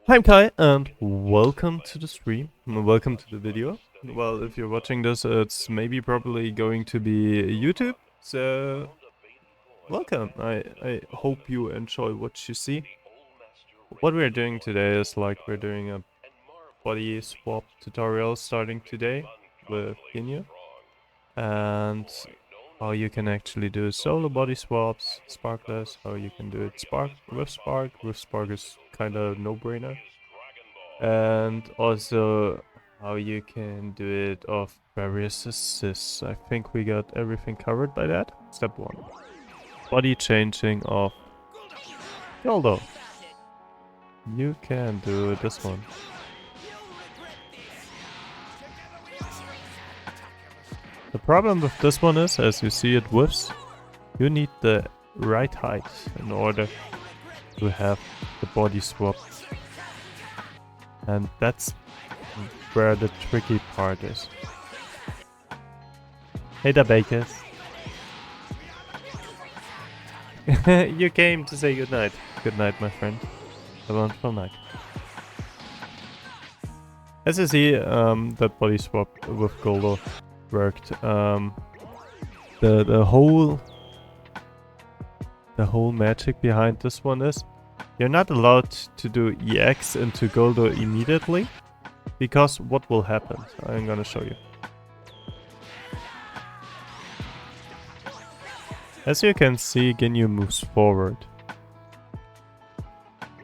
Hi, I'm Kai, and welcome to the stream. Welcome to the video. Well, if you're watching this, it's maybe probably going to be YouTube. So, welcome. I hope you enjoy what you see. What we're doing today is we're doing a body swap tutorial starting today with Ginyu. And how you can actually do solo body swaps, Sparkless, how you can do it Spark. With Spark is kind of no-brainer. And also how you can do it off various assists. I think we got everything covered by that. Step 1. Body changing of Guldo. You can do this one. The problem with this one is, as you see it whiffs, you need the right height in order to have the body swap. And that's where the tricky part is. Hey there, Bakers. You came to say goodnight. Good night, my friend. Have a wonderful night. As you see, that body swap with Guldo worked. The whole magic behind this one is you're not allowed to do EX into Guldo immediately, because what will happen? I'm gonna show you. As you can see, Ginyu moves forward.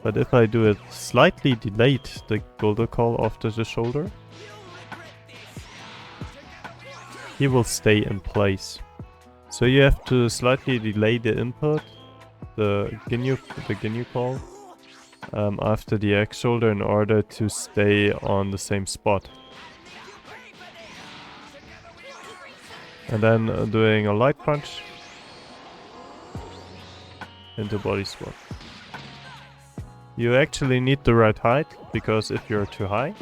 But if I do it slightly delayed, the Guldo call after the shoulder, he will stay in place. So you have to slightly delay the input, the Ginyu call, after the X shoulder in order to stay on the same spot. And then doing a light punch into body swap. You actually need the right height, because if you're too high,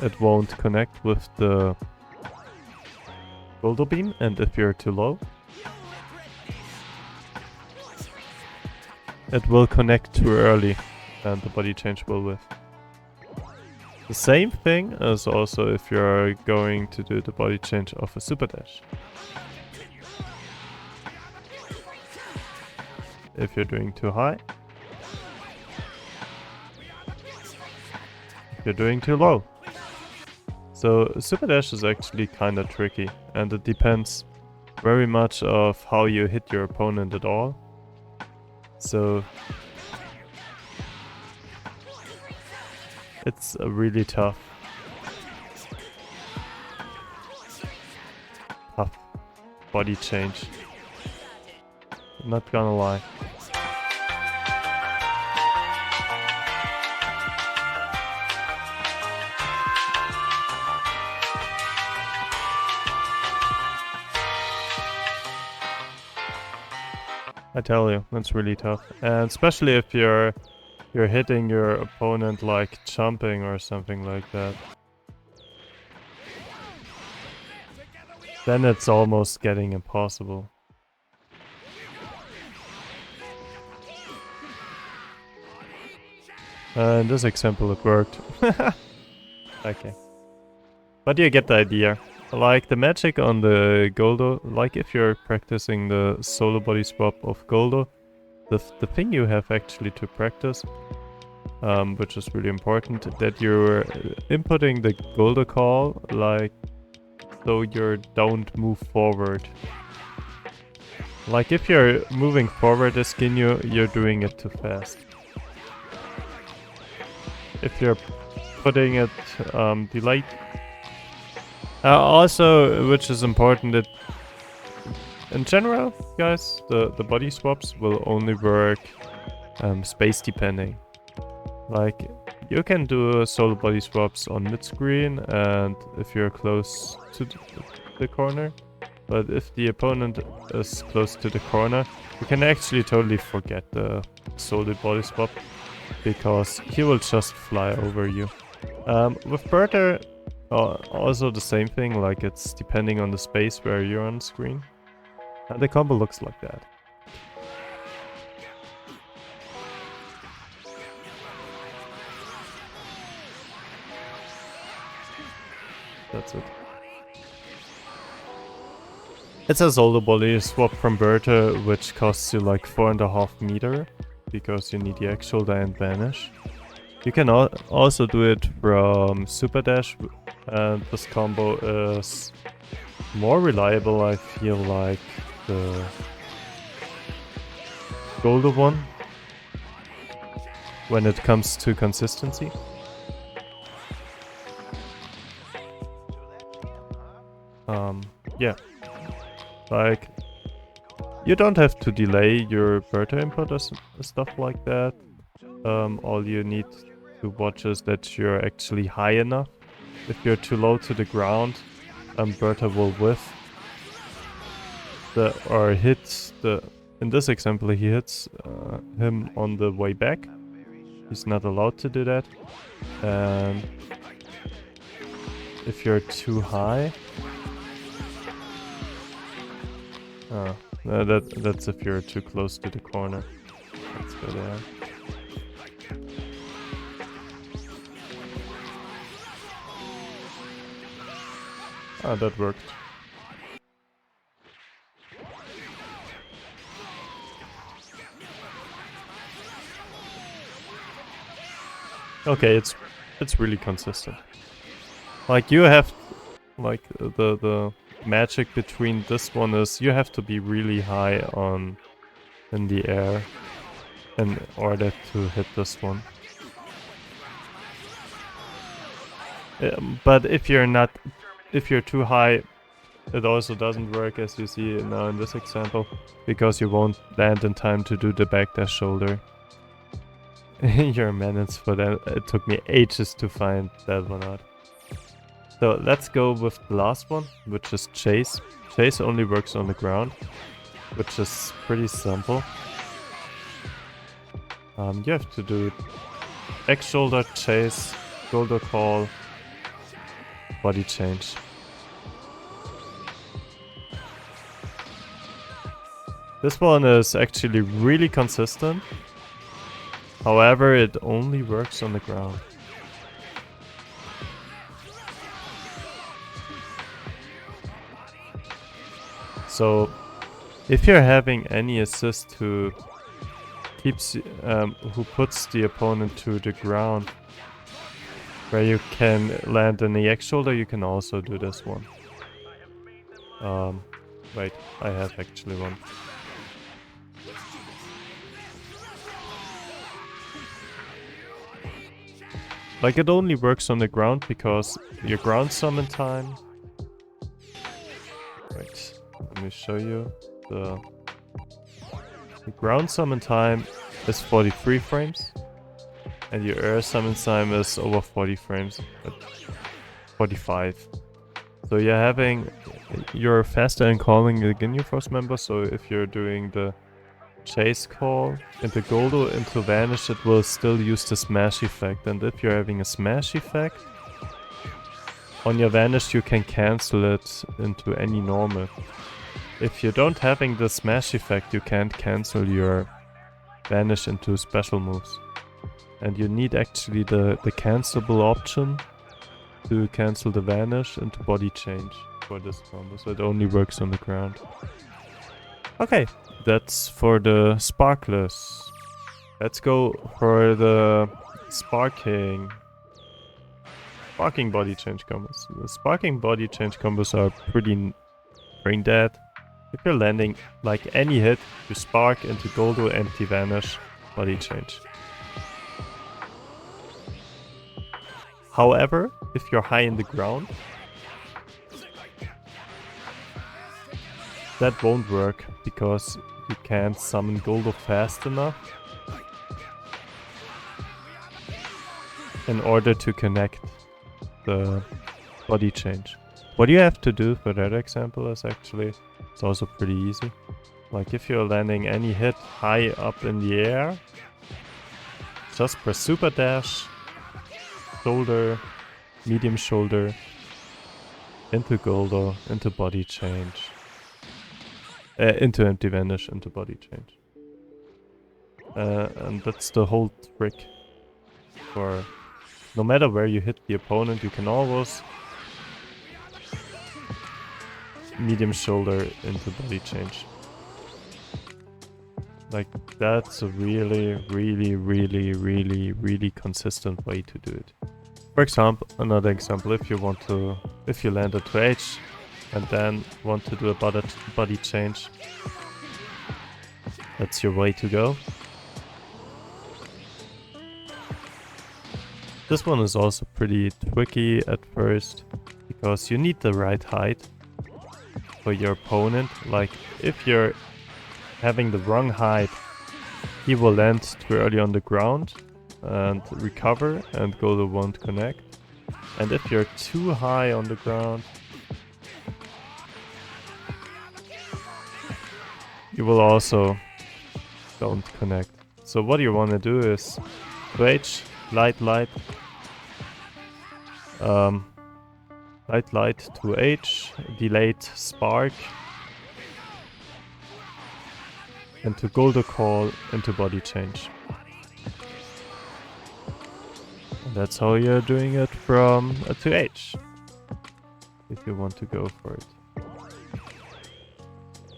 it won't connect with the Guldo beam, and if you're too low, it will connect too early and the body change will whiff. The same thing is also if you're going to do the body change of a Superdash. If you're doing too high, if you're doing too low. So Superdash is actually kinda tricky, and it depends very much of how you hit your opponent at all. So it's really tough body change. I'm not gonna lie. I tell you, that's really tough, and especially if you're hitting your opponent like jumping or something like that. Then it's almost getting impossible. In this example it worked. Okay. But you get the idea. Like the magic on the Guldo, like if you're practicing the solo body swap of Guldo, the thing you have actually to practice, which is really important, that you're inputting the Guldo call like so you don't move forward. Like if you're moving forward as Ginyu, you're doing it too fast. If you're putting it delayed. Also, which is important, that in general, guys, the body swaps will only work space depending. Like, you can do solo body swaps on mid-screen and if you're close to the corner. But if the opponent is close to the corner, you can actually totally forget the solo body swap, because he will just fly over you. With Burter, also the same thing, like it's depending on the space where you're on screen. And the combo looks like that. That's it. It says all the body is swapped from Burter, which costs you like 4.5 meter, because you need the X shoulder and Vanish. You can also do it from Superdash, and this combo is more reliable, I feel, like the Guldo one, when it comes to consistency. Yeah. Like, you don't have to delay your Burter input or stuff like that. All you need to watch is that you're actually high enough. If you're too low to the ground, Burter will whiff or hit the. In this example, he hits him on the way back. He's not allowed to do that. And if you're too high. That's if you're too close to the corner. Let's go there. Ah, that worked. Okay, it's really consistent. Like, you have, like, the magic between this one is you have to be really high in the air in order to hit this one. But if you're too high, it also doesn't work, as you see now in this example, because you won't land in time to do the backdash shoulder. You're a menace for that. It took me ages to find that one out. So let's go with the last one, which is Jeice. Jeice only works on the ground, which is pretty simple. You have to do X shoulder, Jeice, Guldo call, body change. This one is actually really consistent. However, it only works on the ground. So, if you're having any assist who puts the opponent to the ground, where you can land an EX shoulder, you can also do this one. Wait, I have actually one. Like, it only works on the ground because your ground summon time. Wait. Let me show you. The ground summon time is 43 frames. And your air summon time is over 40 frames. 45. So you're faster in calling the Ginyu Force member. So if you're doing the Jeice call into Guldo into Vanish, it will still use the smash effect. And if you're having a smash effect on your Vanish, you can cancel it into any normal. If you don't having the smash effect, you can't cancel your Vanish into special moves. And you need actually the cancelable option to cancel the Vanish into body change for this combo. So it only works on the ground. Okay, that's for the Sparkless. Let's go for the Sparking body change combos. The Sparking body change combos are pretty brain dead. If you're landing like any hit, you spark into Guldo, empty Vanish, body change. However, if you're high in the ground, that won't work because you can't summon Guldo fast enough in order to connect the body change. What you have to do for that example is actually, it's also pretty easy. Like, if you're landing any hit high up in the air, just press super dash, shoulder, medium shoulder, into Guldo, into body change. Into empty Vanish, into body change. And that's the whole trick. For no matter where you hit the opponent, you can always medium shoulder into body change. Like, that's a really consistent way to do it. For example, another example, if you land a 2H and then want to do a body change, that's your way to go. This one is also pretty tricky at first, because you need the right height for your opponent. Like, if you're having the wrong height, he will land too early on the ground and recover, and Guldo won't connect. And if you're too high on the ground, you will also don't connect. So what you want to do is wage, light, to H, delayed spark, and to Guldo call into body change. And that's how you're doing it from a 2H, if you want to go for it.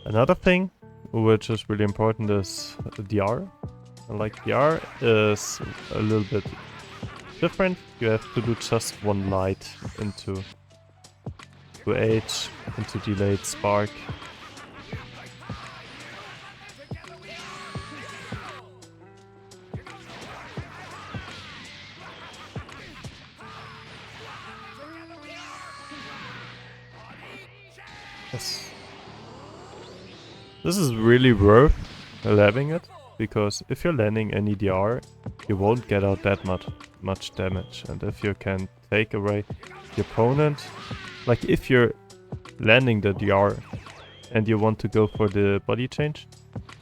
Another thing which is really important is DR. And like, DR is a little bit different. You have to do just one light into 2H, into delayed spark. Yes. This is really worth having it, because if you're landing any DR, you won't get out that much damage. And if you can take away the opponent, like if you're landing the DR and you want to go for the body change,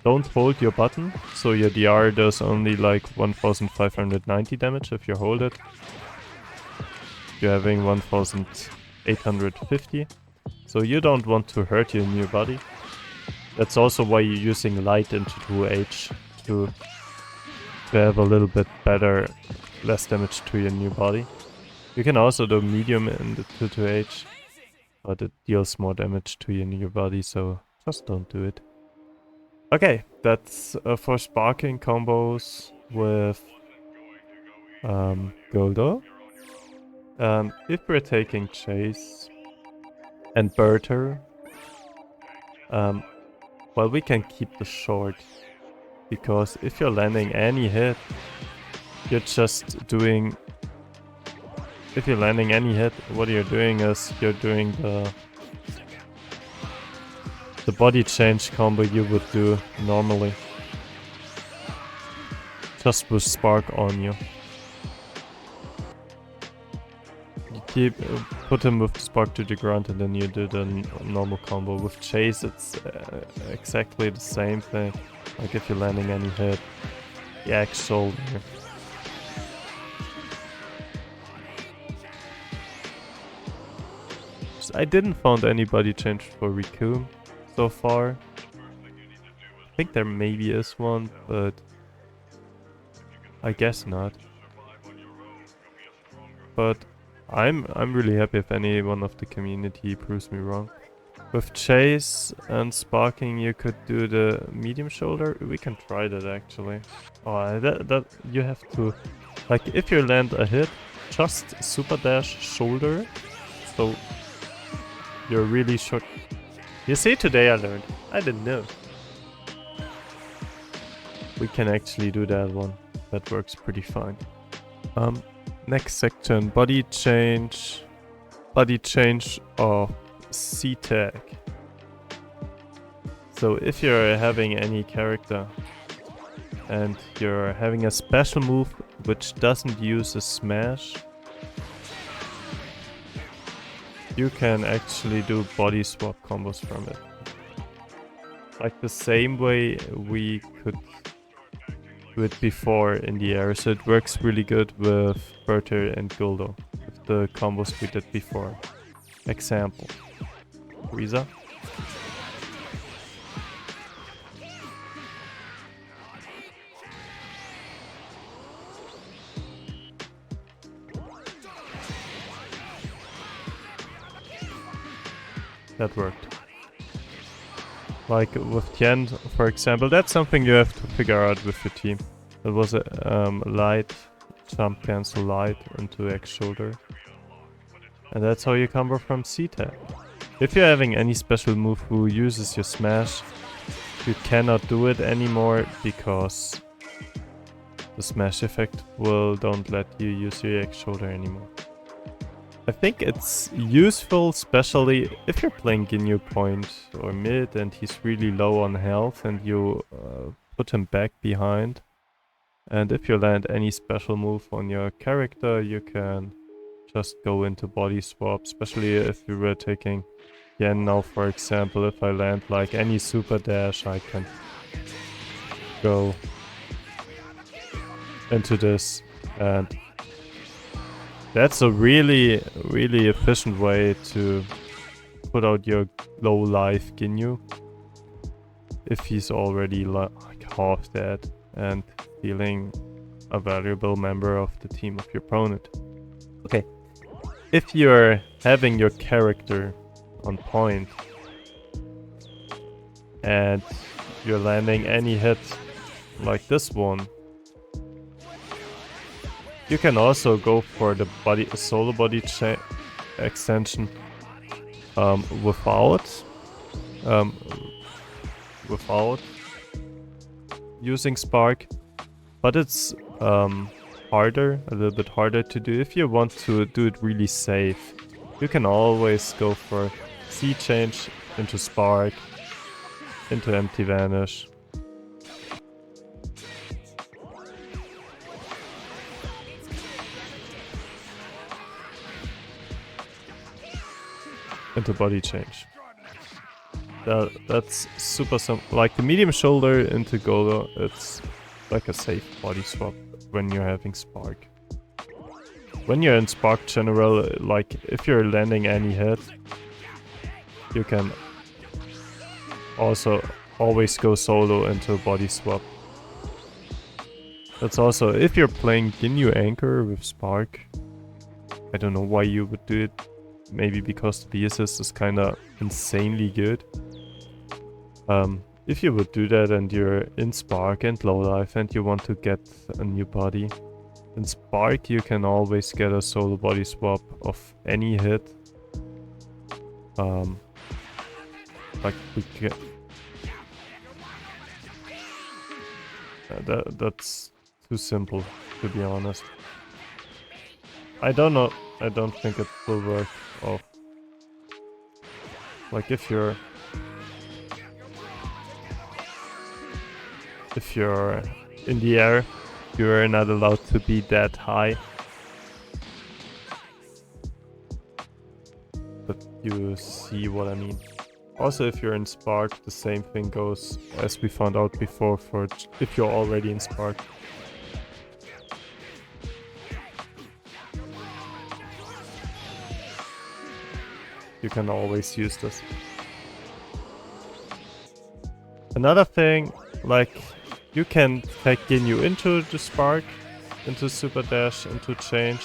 don't hold your button, so your DR does only like 1590 damage if you hold it. You're having 1850, so you don't want to hurt your new body. That's also why you're using light into 2H to have a little bit better, less damage to your new body. You can also do medium into 2H, but it deals more damage to your new body, so just don't do it. Okay, that's for sparking combos with Guldo. If we're taking Jeice and Burter, well, we can keep the short, because if you're landing any hit, you're just doing... If you're landing any hit, what you're doing is you're doing the body change combo you would do normally, just with spark on you. You put him with spark to the ground, and then you do the normal combo. With Jeice, it's exactly the same thing. Like if you're landing any hit, the X shoulder. I didn't find any body change for Riku so far. I think there maybe is one, but I guess not. But I'm really happy if anyone of the community proves me wrong. With Jeice and sparking, you could do the medium shoulder. We can try that actually. Oh, that you have to, like, if you land a hit, just Superdash shoulder. So you're really short. You see, today I learned. I didn't know. We can actually do that one. That works pretty fine. Next section, body change of Z-Tag. So if you're having any character and you're having a special move which doesn't use a smash, you can actually do body swap combos from it. Like the same way we could do it before in the air. So it works really good with Burter and Guldo, with the combos we did before. Example, Frieza. That worked. Like with Tien, for example, that's something you have to figure out with your team. It was a light, jump cancel light into X shoulder. And that's how you combo from Z-Tag. If you're having any special move who uses your smash, you cannot do it anymore because the smash effect don't let you use your X shoulder anymore. I think it's useful, especially if you're playing Ginyu point or mid and he's really low on health and you put him back behind. And if you land any special move on your character, you can just go into body swap, especially if you were taking Yen now, for example. If I land like any Superdash, I can go into this, and that's a really efficient way to put out your low life Ginyu if he's already like half dead and feeling a valuable member of the team of your opponent. Okay, if you're having your character on point and you're landing any hit like this one, you can also go for the solo body extension without using Spark, but it's a little bit harder to do. If you want to do it really safe, you can always go for C change into Spark, into empty Vanish. Into body change. That's super simple. Like the medium shoulder into Guldo, it's like a safe body swap when you're having Spark. When you're in Spark general, like if you're landing any hit, you can also always go solo into a body swap. That's also, if you're playing Ginyu Anchor with Spark, I don't know why you would do it. Maybe because the assist is kinda insanely good. If you would do that and you're in Spark and low life and you want to get a new body, in Spark you can always get a solo body swap of any hit. Like we get that's too simple, to be honest. I don't know. I don't think it will work off. Like if you're in the air, you're not allowed to be that high. But you see what I mean. Also, if you're in Spark, the same thing goes as we found out before for if you're already in Spark. You can always use this. Another thing, like you can take Ginyu into the Spark, into Superdash, into Change,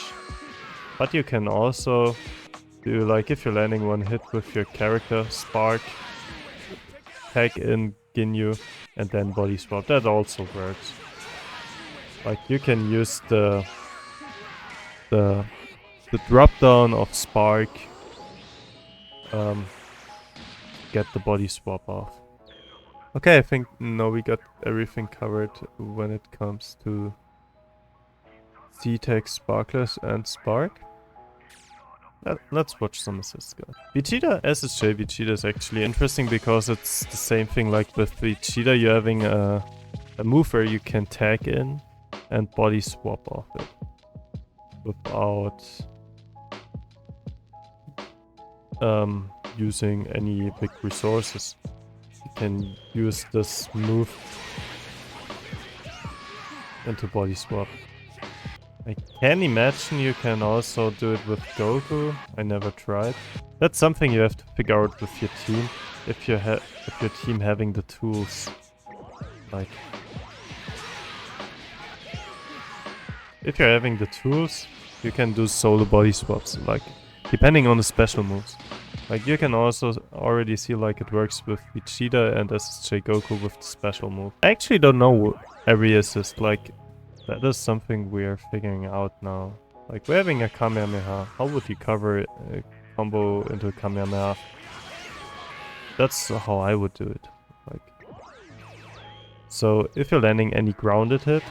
but you can also do, like if you're landing one hit with your character, Spark, tag in Ginyu, and then body swap. That also works. Like you can use the drop down of Spark, get the body swap off. Okay, I think now we got everything covered when it comes to Z-Tag Sparkless and Spark. Let's watch some assists, guys. Vegeta, Ssj Vegeta is actually interesting because it's the same thing like with Vegeta. You're having a move where you can tag in and body swap off it without using any big resources. You can use this move into body swap. I can imagine you can also do it with Goku. I never tried. That's something you have to figure out with your team. If your team having the tools. Like, if you're having the tools, you can do solo body swaps. Like, depending on the special moves. Like you can also already see like it works with Vegeta and Ssj Goku with the special move. I actually don't know every assist, like that is something we are figuring out now. Like we're having a Kamehameha, how would you cover a combo into a Kamehameha? That's how I would do it. Like, so if you're landing any grounded hit,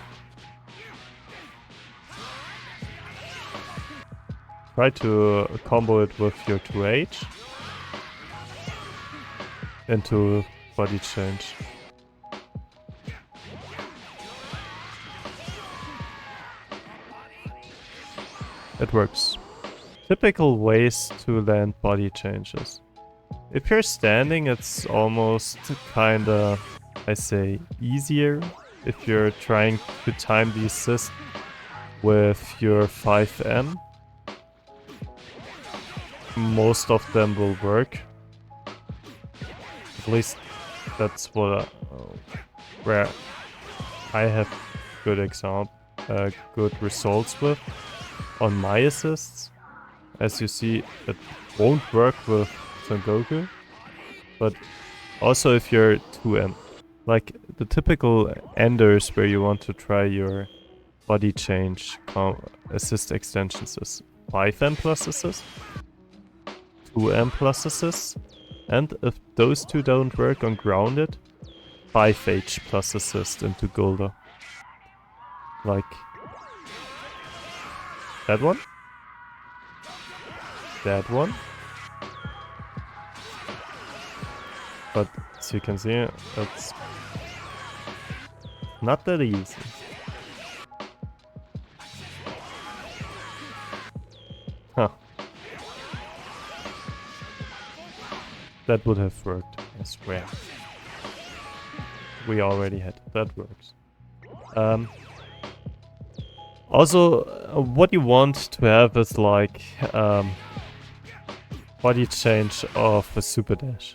try to combo it with your 2H into body change. It works. Typical ways to land body changes. If you're standing, it's almost kinda, I say, easier. If you're trying to time the assist with your 5M, most of them will work. At least that's what where I have good good results with on my assists. As you see, it won't work with Son Goku, but also if you're 2M. Like the typical enders where you want to try your body change assist extensions is 5M plus assist, 2M plus assist, and if those two don't work on grounded, 5H plus assist into Guldo. Like that one, that one. But as you can see, it's not that easy. Huh. That would have worked, I swear. We already had it. That works. Also, what you want to have is like body change of a Superdash.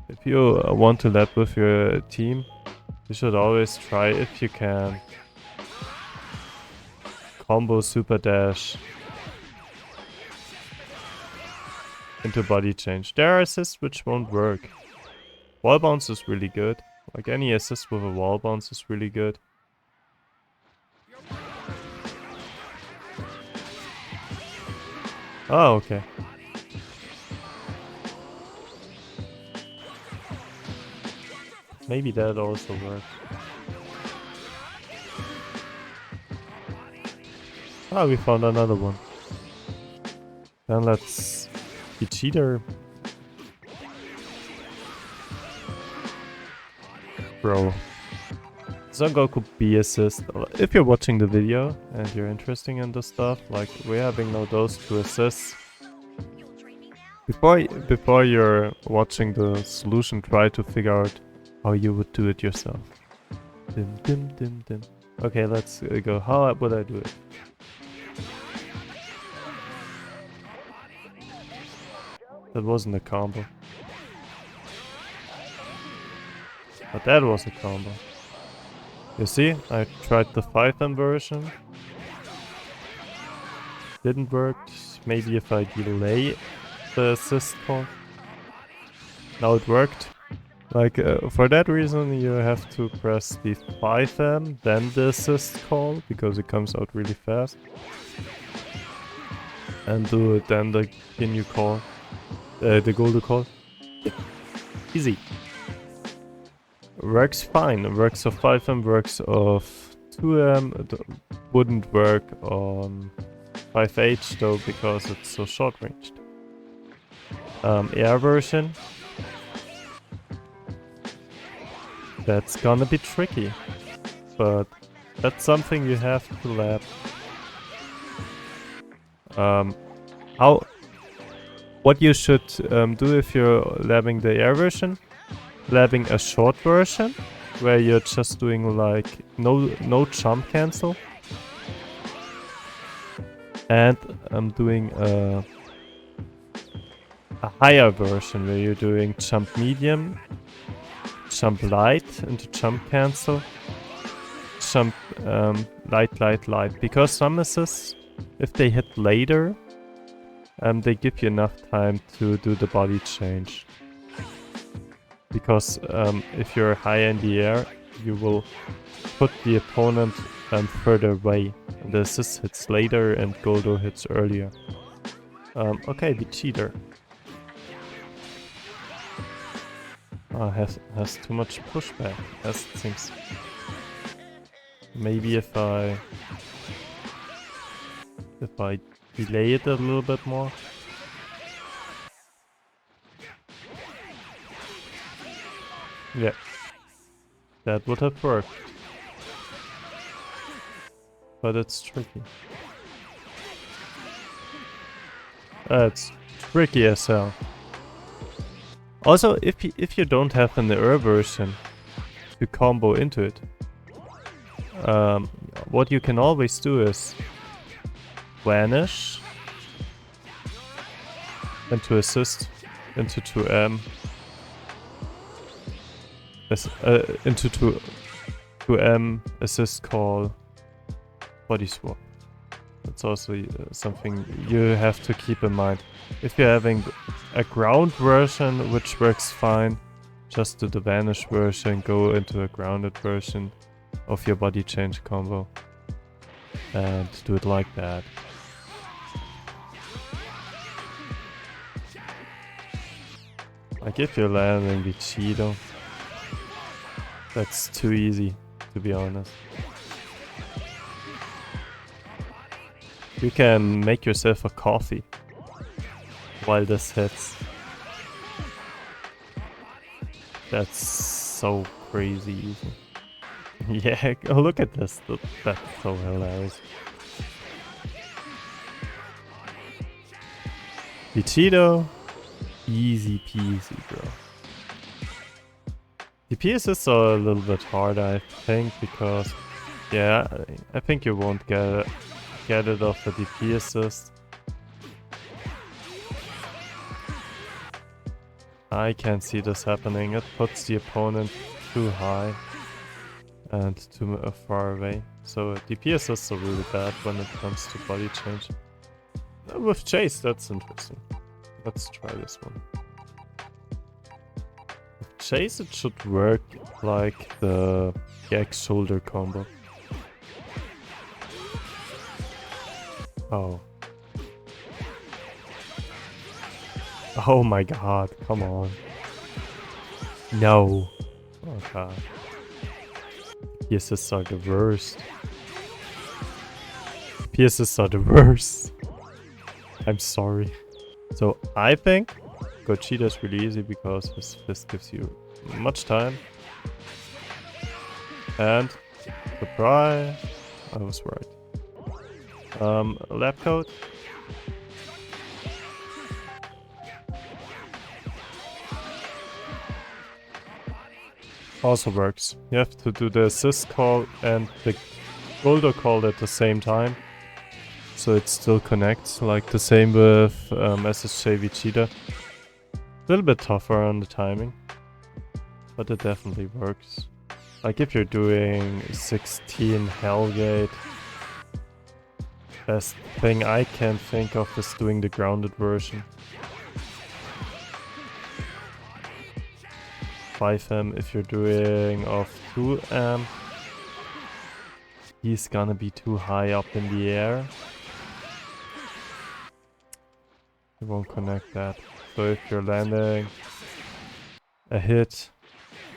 If you want to lab with your team, you should always try, if you can, combo Superdash into body change. There are assists which won't work. Wallbounce is really good. Like any assist with a Wallbounce is really good. Oh, okay. Maybe that also works. Ah, we found another one. Then let's be cheater. Bro. Ssj Goku B assist. If you're watching the video and you're interested in this stuff, like we're having now those two assists. Before you're watching the solution, try to figure out how you would do it yourself. Dim dim dim dim. Okay, let's go. How would I do it? That wasn't a combo. But that was a combo. You see, I tried the 5M version. Didn't work. Maybe if I delay the assist call. Now it worked. Like, for that reason you have to press the 5M, then the assist call, because it comes out really fast. And do it then the Ginyu call. The Guldo call. Easy. Works fine. Works of 5M, works of 2M. It wouldn't work on 5H though, because it's so short ranged. Air version. That's gonna be tricky. But that's something you have to lab. What you should do if you're labbing the air version, labbing a short version, where you're just doing like no jump cancel, and I'm doing a higher version where you're doing jump medium, jump light into jump cancel, jump light, because some assists, if they hit later, they give you enough time to do the body change. Because if you're high in the air, you will put the opponent further away. The assist hits later and Guldo hits earlier. Okay, the cheater. Has too much pushback, as it seems. Maybe if I delay it a little bit more. Yeah, that would have worked. But it's tricky. It's tricky as hell. Also, if you don't have an air version to combo into it, what you can always do is Vanish into assist into 2M into 2M assist call body swap. That's also something you have to keep in mind. If you're having a ground version, which works fine, just do the Vanish version, go into a grounded version of your body change combo and do it like that. Like if you're landing the Cheeto, that's too easy, to be honest. You can make yourself a coffee while this hits. That's so crazy easy. Yeah, look at this. That's so hilarious. Vegito, easy peasy, bro. The PSs are a little bit harder, I think, because yeah, I think you won't get it off the DP assist. I can't see this happening. It puts the opponent too high and too far away. So DP assists are really bad when it comes to body change. With Jeice, that's interesting. Let's try this one. With Jeice, it should work like the X shoulder combo. Oh. Oh my god, come on. No. Oh god. PSs are the worst. PSs are the worst. I'm sorry. So I think Gogeta is really easy because his fist gives you much time. And surprise, I was right. Labcoat. Also works. You have to do the assist call and the Guldo call at the same time. So it still connects, like the same with Ssj Vegeta. A little bit tougher on the timing, but it definitely works. Like if you're doing 16 Hellgate, best thing I can think of is doing the grounded version. 5M if you're doing off 2M, he's gonna be too high up in the air. You won't connect that. So if you're landing a hit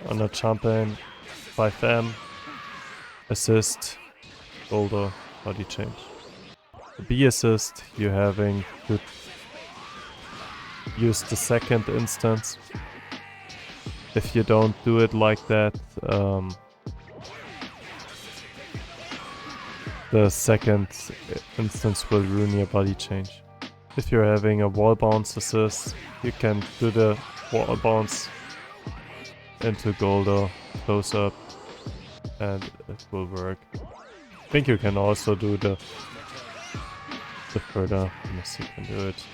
on a jump in, 5M, assist, Guldo, body change. The B assist, you're having to use the second instance. If you don't do it like that, the second instance will ruin your body change. If you're having a Wallbounce assist, you can do the Wallbounce into Guldo, close up, and it will work. I think you can also do the further, unless you can do it.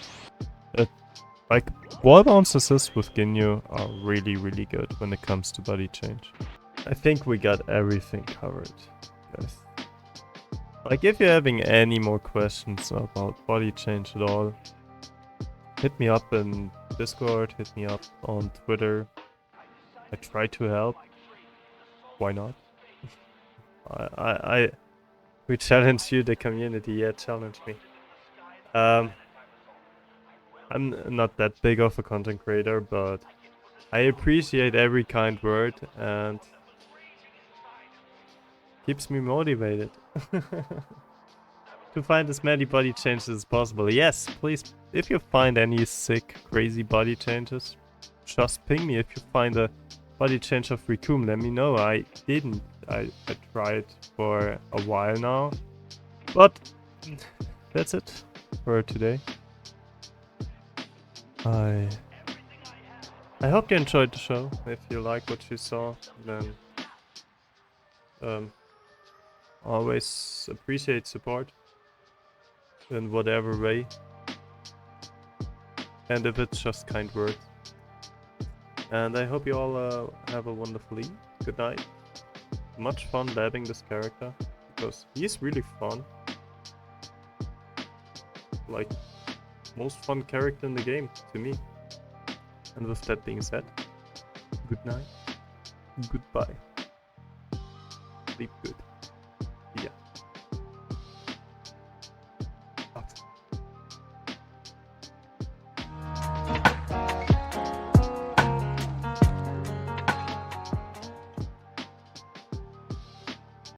Like, Wallbounce assists with Ginyu are really, really good when it comes to body change. I think we got everything covered, guys. Like, if you're having any more questions about body change at all, Hit me up in Discord, hit me up on Twitter. I try to help. Why not? We challenge you, the community. Yeah, challenge me. I'm not that big of a content creator, but I appreciate every kind word and keeps me motivated to find as many body changes as possible. Yes, please, if you find any sick, crazy body changes, just ping me. If you find a body change of Rikum, let me know. I didn't. I tried for a while now, but that's it for today. I hope you enjoyed the show. If you like what you saw, then always appreciate support in whatever way, and if it's just kind words. And I hope you all have a wonderful evening. Good night. Much fun labbing this character because he's really fun. Like, most fun character in the game to me. And with that being said, good night, goodbye, sleep good.